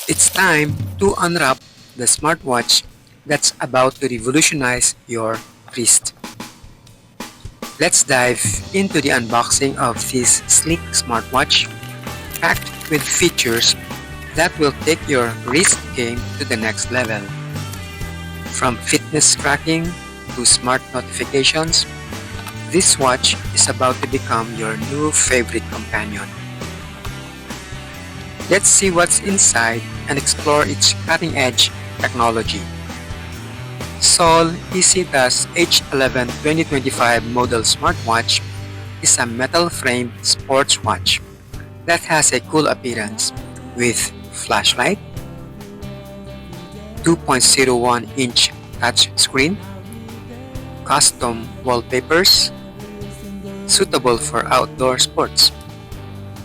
It's time to unwrap the smartwatch that's about to revolutionize your wrist. Let's dive into the unboxing of this sleek smartwatch packed with features that will take your wrist game to the next level. From fitness tracking to smart notifications, this watch is about to become your new favorite companion. Let's see what's inside and explore its cutting-edge technology. Sol EasyTask H11 2025 model smartwatch is a metal-framed sports watch that has a cool appearance with flashlight, 2.01-inch touchscreen, custom wallpapers, suitable for outdoor sports,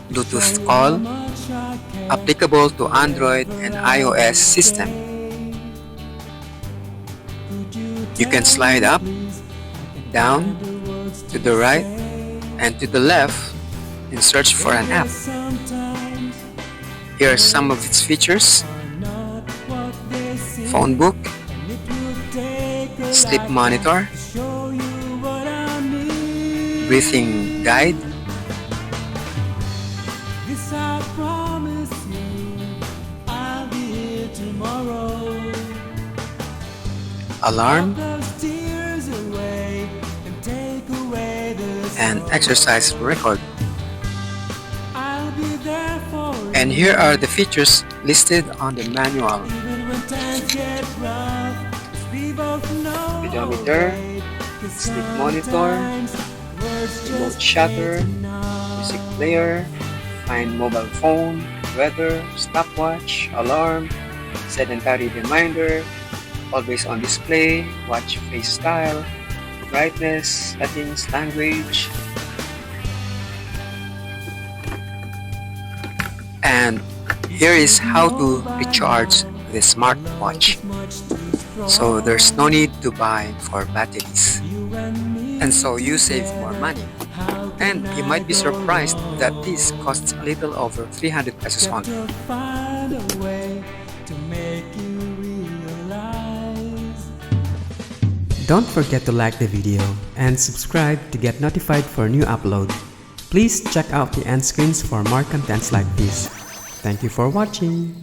Bluetooth call, applicable to Android and iOS system. You can slide up, down, to the right, and to the left and search for an app. Here are some of its features: phone book, sleep monitor, breathing guide, alarm, and exercise record. And here are the features listed on the manual: speedometer, sleep monitor, remote shutter, music player, find mobile phone, weather, stopwatch, alarm, sedentary reminder, always on display, watch face style, brightness, settings, language. And here is how to recharge the smartwatch. So there's no need to buy for batteries. And so you save more money. And you might be surprised that this costs a little over 300 pesos only. Don't forget to like the video and subscribe to get notified for new upload. Please check out the end screens for more contents like this. Thank you for watching.